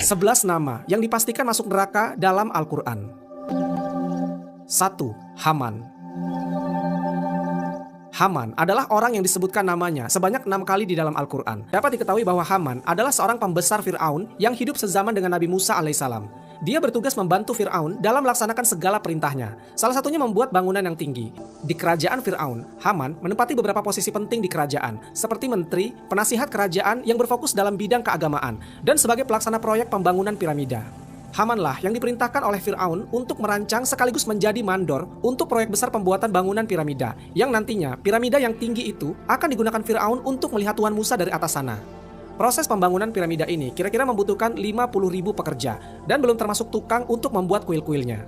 11 nama yang dipastikan masuk neraka dalam Al-Quran. 1. Haman. Haman adalah orang yang disebutkan namanya sebanyak 6 kali di dalam Al-Quran. Dapat diketahui bahwa Haman adalah seorang pembesar Fir'aun yang hidup sezaman dengan Nabi Musa alaihissalam. Dia bertugas membantu Fir'aun dalam melaksanakan segala perintahnya. Salah satunya membuat bangunan yang tinggi. Di kerajaan Fir'aun, Haman menempati beberapa posisi penting di kerajaan, seperti menteri, penasihat kerajaan yang berfokus dalam bidang keagamaan, dan sebagai pelaksana proyek pembangunan piramida. Hamanlah yang diperintahkan oleh Fir'aun untuk merancang sekaligus menjadi mandor untuk proyek besar pembuatan bangunan piramida, yang nantinya piramida yang tinggi itu akan digunakan Fir'aun untuk melihat Tuhan Musa dari atas sana. Proses pembangunan piramida ini kira-kira membutuhkan 50.000 pekerja dan belum termasuk tukang untuk membuat kuil-kuilnya.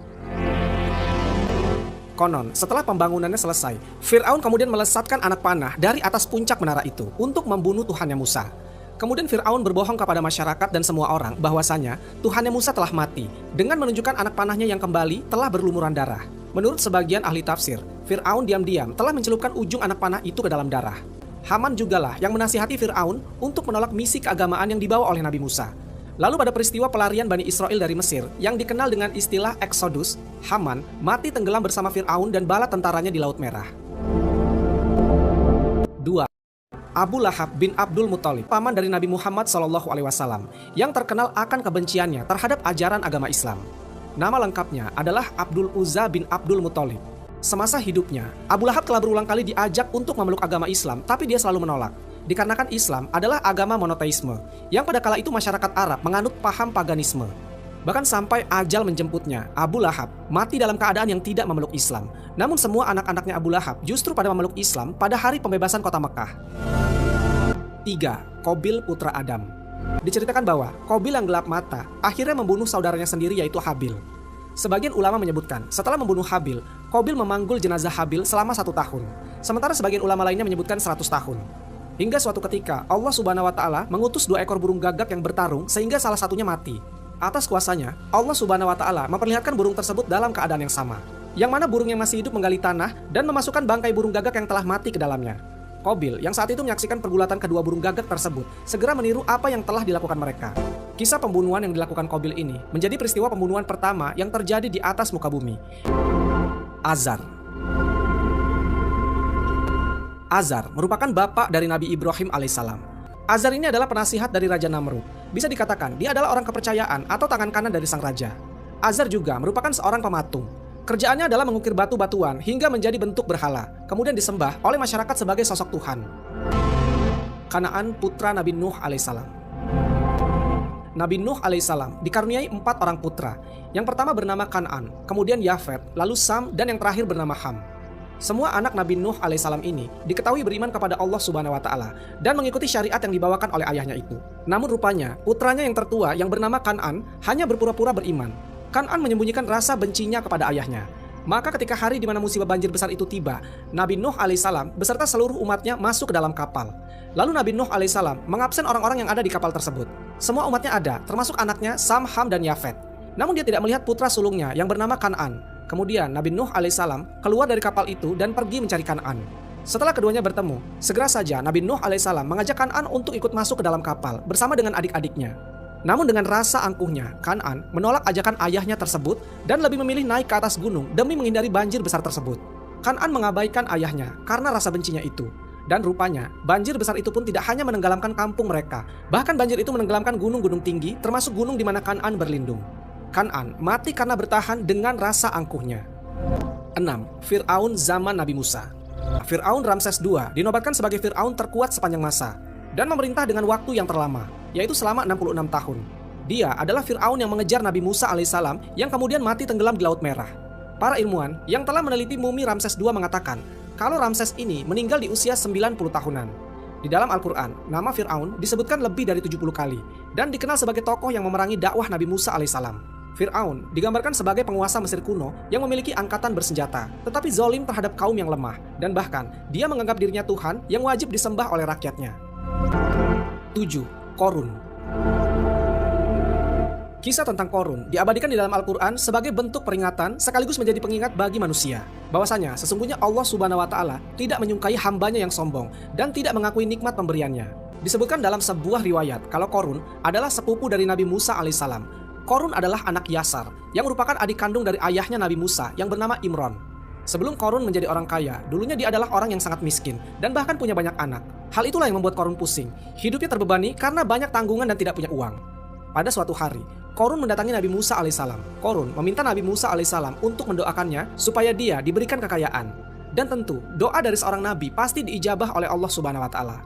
Konon, setelah pembangunannya selesai, Fir'aun kemudian melesatkan anak panah dari atas puncak menara itu untuk membunuh Tuhannya Musa. Kemudian Fir'aun berbohong kepada masyarakat dan semua orang bahwasanya Tuhannya Musa telah mati dengan menunjukkan anak panahnya yang kembali telah berlumuran darah. Menurut sebagian ahli tafsir, Fir'aun diam-diam telah mencelupkan ujung anak panah itu ke dalam darah. Haman jugalah yang menasihati Fir'aun untuk menolak misi keagamaan yang dibawa oleh Nabi Musa. Lalu pada peristiwa pelarian Bani Israel dari Mesir yang dikenal dengan istilah Exodus, Haman mati tenggelam bersama Fir'aun dan bala tentaranya di Laut Merah. 2. Abu Lahab bin Abdul Muthalib, paman dari Nabi Muhammad SAW, yang terkenal akan kebenciannya terhadap ajaran agama Islam. Nama lengkapnya adalah Abdul Uzza bin Abdul Muthalib. Semasa hidupnya, Abu Lahab telah berulang kali diajak untuk memeluk agama Islam, tapi dia selalu menolak. Dikarenakan Islam adalah agama monoteisme, yang pada kala itu masyarakat Arab menganut paham paganisme. Bahkan sampai ajal menjemputnya, Abu Lahab mati dalam keadaan yang tidak memeluk Islam. Namun semua anak-anaknya Abu Lahab justru pada memeluk Islam pada hari pembebasan kota Mekah. 3. Qabil putra Adam. Diceritakan bahwa Qabil yang gelap mata akhirnya membunuh saudaranya sendiri yaitu Habil. Sebagian ulama menyebutkan setelah membunuh Habil, Qabil memanggul jenazah Habil selama 1 tahun. Sementara sebagian ulama lainnya menyebutkan 100 tahun. Hingga suatu ketika Allah Subhanahu wa Ta'ala mengutus 2 ekor burung gagak yang bertarung sehingga salah satunya mati. Atas kuasanya, Allah Subhanahu wa Ta'ala memperlihatkan burung tersebut dalam keadaan yang sama, yang mana burung yang masih hidup menggali tanah dan memasukkan bangkai burung gagak yang telah mati ke dalamnya. Qabil yang saat itu menyaksikan pergulatan kedua burung gagak tersebut segera meniru apa yang telah dilakukan mereka. Kisah pembunuhan yang dilakukan Qabil ini menjadi peristiwa pembunuhan pertama yang terjadi di atas muka bumi. Azar. Azar merupakan bapak dari Nabi Ibrahim alaihissalam. Azar ini adalah penasihat dari Raja Namrud. Bisa dikatakan dia adalah orang kepercayaan atau tangan kanan dari sang raja. Azar juga merupakan seorang pematung. Kerjaannya adalah mengukir batu-batuan hingga menjadi bentuk berhala, kemudian disembah oleh masyarakat sebagai sosok Tuhan. Kanaan putra Nabi Nuh alaihissalam. Nabi Nuh alaihissalam dikaruniai 4 orang putra. Yang pertama bernama Kanaan, kemudian Yafet, lalu Sam, dan yang terakhir bernama Ham. Semua anak Nabi Nuh alaihissalam ini diketahui beriman kepada Allah Subhanahu wa Ta'ala dan mengikuti syariat yang dibawakan oleh ayahnya itu. Namun rupanya putranya yang tertua yang bernama Kanaan hanya berpura-pura beriman. Kanaan menyembunyikan rasa bencinya kepada ayahnya. Maka ketika hari di mana musibah banjir besar itu tiba, Nabi Nuh alaihissalam beserta seluruh umatnya masuk ke dalam kapal. Lalu Nabi Nuh alaihissalam mengabsen orang-orang yang ada di kapal tersebut. Semua umatnya ada, termasuk anaknya Sam, Ham, dan Yafet. Namun dia tidak melihat putra sulungnya yang bernama Kanaan. Kemudian Nabi Nuh alaihissalam keluar dari kapal itu dan pergi mencari Kanaan. Setelah keduanya bertemu, segera saja Nabi Nuh alaihissalam mengajak Kanaan untuk ikut masuk ke dalam kapal bersama dengan adik-adiknya. Namun dengan rasa angkuhnya, Kanaan menolak ajakan ayahnya tersebut dan lebih memilih naik ke atas gunung demi menghindari banjir besar tersebut. Kanaan mengabaikan ayahnya karena rasa bencinya itu. Dan rupanya, banjir besar itu pun tidak hanya menenggelamkan kampung mereka, bahkan banjir itu menenggelamkan gunung-gunung tinggi termasuk gunung di mana Kanaan berlindung. Kanaan mati karena bertahan dengan rasa angkuhnya. 6. Fir'aun zaman Nabi Musa. Fir'aun Ramses II dinobatkan sebagai Fir'aun terkuat sepanjang masa dan memerintah dengan waktu yang terlama, yaitu selama 66 tahun. Dia adalah Fir'aun yang mengejar Nabi Musa alaihissalam yang kemudian mati tenggelam di Laut Merah. Para ilmuwan yang telah meneliti mumi Ramses II mengatakan kalau Ramses ini meninggal di usia 90 tahunan. Di dalam Al-Quran, nama Fir'aun disebutkan lebih dari 70 kali dan dikenal sebagai tokoh yang memerangi dakwah Nabi Musa alaihissalam. Fir'aun digambarkan sebagai penguasa Mesir kuno yang memiliki angkatan bersenjata, tetapi zalim terhadap kaum yang lemah, dan bahkan dia menganggap dirinya Tuhan yang wajib disembah oleh rakyatnya. 7. Qorun. Kisah tentang Qorun diabadikan di dalam Al-Quran sebagai bentuk peringatan sekaligus menjadi pengingat bagi manusia bahwasanya sesungguhnya Allah Subhanahu wa Ta'ala tidak menyukai hambanya yang sombong dan tidak mengakui nikmat pemberiannya. Disebutkan dalam sebuah riwayat kalau Qorun adalah sepupu dari Nabi Musa alaihissalam. Qorun adalah anak Yasar yang merupakan adik kandung dari ayahnya Nabi Musa yang bernama Imron. Sebelum Qorun menjadi orang kaya, dulunya dia adalah orang yang sangat miskin dan bahkan punya banyak anak. Hal itulah yang membuat Qorun pusing. Hidupnya terbebani karena banyak tanggungan dan tidak punya uang. Pada suatu hari, Qorun mendatangi Nabi Musa alaihissalam. Qorun meminta Nabi Musa alaihissalam untuk mendoakannya supaya dia diberikan kekayaan. Dan tentu, doa dari seorang nabi pasti diijabah oleh Allah Subhanahu wa taala.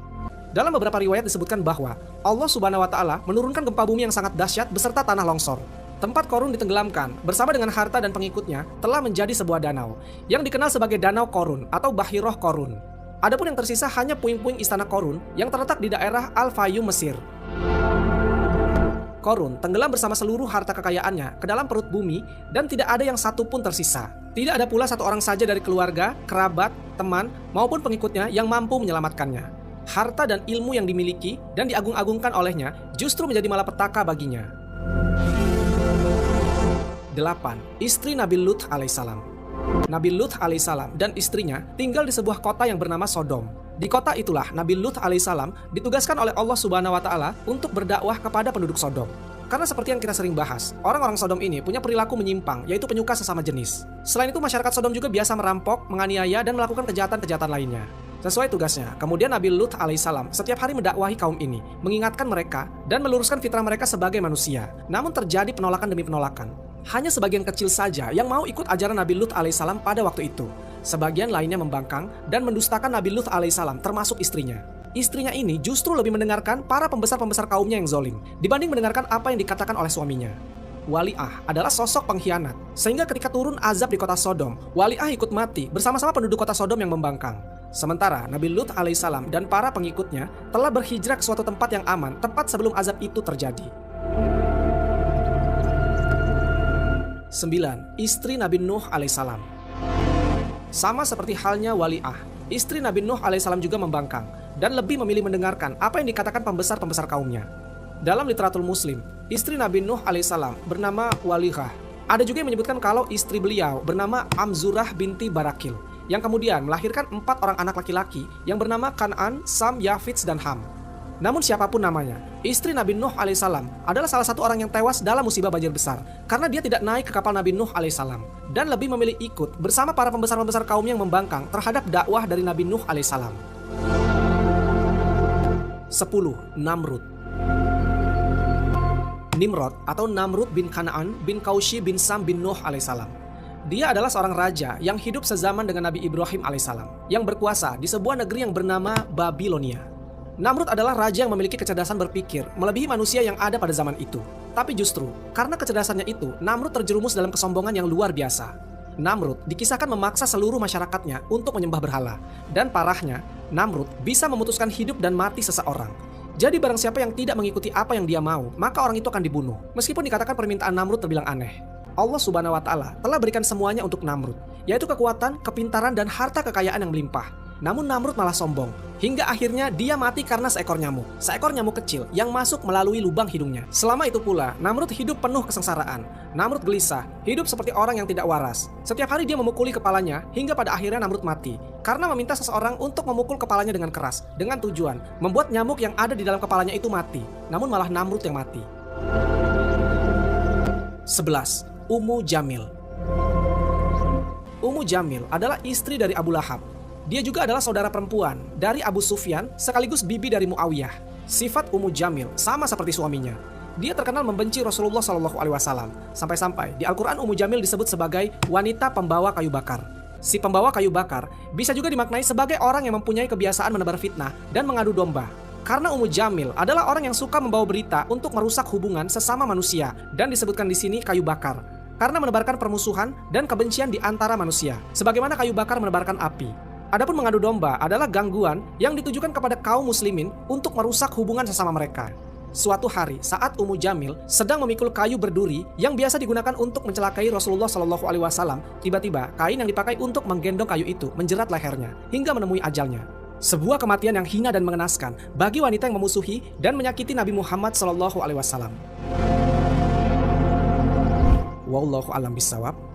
Dalam beberapa riwayat disebutkan bahwa Allah Subhanahu wa taala menurunkan gempa bumi yang sangat dahsyat beserta tanah longsor. Tempat Qorun ditenggelamkan bersama dengan harta dan pengikutnya telah menjadi sebuah danau yang dikenal sebagai Danau Qorun atau Bahiroh Qorun. Adapun yang tersisa hanya puing-puing istana Qorun yang terletak di daerah Al-Fayum, Mesir. Qorun tenggelam bersama seluruh harta kekayaannya ke dalam perut bumi dan tidak ada yang satu pun tersisa. Tidak ada pula satu orang saja dari keluarga, kerabat, teman, maupun pengikutnya yang mampu menyelamatkannya. Harta dan ilmu yang dimiliki dan diagung-agungkan olehnya justru menjadi malapetaka baginya. 8. Istri Nabi Lut alaihissalam. Nabi Lut alaihissalam dan istrinya tinggal di sebuah kota yang bernama Sodom. Di kota itulah Nabi Lut alaihissalam ditugaskan oleh Allah Subhanahu wa taala untuk berdakwah kepada penduduk Sodom. Karena seperti yang kita sering bahas, orang-orang Sodom ini punya perilaku menyimpang, yaitu penyuka sesama jenis. Selain itu, masyarakat Sodom juga biasa merampok, menganiaya, dan melakukan kejahatan-kejahatan lainnya. Sesuai tugasnya, kemudian Nabi Lut alaihissalam setiap hari mendakwahi kaum ini, mengingatkan mereka, dan meluruskan fitrah mereka sebagai manusia. Namun terjadi penolakan demi penolakan. Hanya sebagian kecil saja yang mau ikut ajaran Nabi Lut alaihissalam pada waktu itu. Sebagian lainnya membangkang dan mendustakan Nabi Lut alaihissalam termasuk istrinya. Istrinya ini justru lebih mendengarkan para pembesar-pembesar kaumnya yang zolim dibanding mendengarkan apa yang dikatakan oleh suaminya. Wali'ah adalah sosok pengkhianat, sehingga ketika turun azab di kota Sodom, Wali'ah ikut mati bersama-sama penduduk kota Sodom yang membangkang. Sementara Nabi Lut alaihissalam dan para pengikutnya telah berhijrah ke suatu tempat yang aman tepat sebelum azab itu terjadi. 9. Istri Nabi Nuh alaihissalam. Sama seperti halnya Wali'ah, istri Nabi Nuh alaihissalam juga membangkang dan lebih memilih mendengarkan apa yang dikatakan pembesar-pembesar kaumnya. Dalam literatur Muslim, istri Nabi Nuh alaihissalam bernama Walihah. Ada juga yang menyebutkan kalau istri beliau bernama Amzurah binti Barakil, yang kemudian melahirkan 4 orang anak laki-laki yang bernama Kan'an, Sam, Yafits, dan Ham. Namun siapapun namanya, istri Nabi Nuh alaihissalam adalah salah satu orang yang tewas dalam musibah banjir besar karena dia tidak naik ke kapal Nabi Nuh alaihissalam dan lebih memilih ikut bersama para pembesar-pembesar kaum yang membangkang terhadap dakwah dari Nabi Nuh alaihissalam. 10. Namrud. Nimrod atau Namrud bin Kan'an bin Kaushi bin Sam bin Nuh alaihissalam. Dia adalah seorang raja yang hidup sezaman dengan Nabi Ibrahim alaihissalam yang berkuasa di sebuah negeri yang bernama Babilonia. Namrud adalah raja yang memiliki kecerdasan berpikir melebihi manusia yang ada pada zaman itu. Tapi justru, karena kecerdasannya itu, Namrud terjerumus dalam kesombongan yang luar biasa. Namrud dikisahkan memaksa seluruh masyarakatnya untuk menyembah berhala. Dan parahnya, Namrud bisa memutuskan hidup dan mati seseorang. Jadi barang siapa yang tidak mengikuti apa yang dia mau, maka orang itu akan dibunuh. Meskipun dikatakan permintaan Namrud terbilang aneh. Allah Subhanahu wa taala telah berikan semuanya untuk Namrud, yaitu kekuatan, kepintaran, dan harta kekayaan yang melimpah. Namun Namrud malah sombong, hingga akhirnya dia mati karena seekor nyamuk kecil yang masuk melalui lubang hidungnya. Selama itu pula, Namrud hidup penuh kesengsaraan. Namrud gelisah, hidup seperti orang yang tidak waras. Setiap hari dia memukuli kepalanya, hingga pada akhirnya Namrud mati, karena meminta seseorang untuk memukul kepalanya dengan keras, dengan tujuan membuat nyamuk yang ada di dalam kepalanya itu mati. Namun malah Namrud yang mati. 11. Ummu Jamil. Ummu Jamil adalah istri dari Abu Lahab. Dia juga adalah saudara perempuan dari Abu Sufyan sekaligus bibi dari Muawiyah. Sifat Ummu Jamil sama seperti suaminya. Dia terkenal membenci Rasulullah SAW. Sampai-sampai di Al-Quran Ummu Jamil disebut sebagai wanita pembawa kayu bakar. Si pembawa kayu bakar bisa juga dimaknai sebagai orang yang mempunyai kebiasaan menebar fitnah dan mengadu domba. Karena Ummu Jamil adalah orang yang suka membawa berita untuk merusak hubungan sesama manusia dan disebutkan di sini kayu bakar. Karena menebarkan permusuhan dan kebencian di antara manusia, sebagaimana kayu bakar menebarkan api. Adapun mengadu domba adalah gangguan yang ditujukan kepada kaum muslimin untuk merusak hubungan sesama mereka. Suatu hari saat Ummu Jamil sedang memikul kayu berduri yang biasa digunakan untuk mencelakai Rasulullah SAW, tiba-tiba kain yang dipakai untuk menggendong kayu itu menjerat lehernya hingga menemui ajalnya. Sebuah kematian yang hina dan mengenaskan bagi wanita yang memusuhi dan menyakiti Nabi Muhammad SAW. Wallahu a'lam bishawab.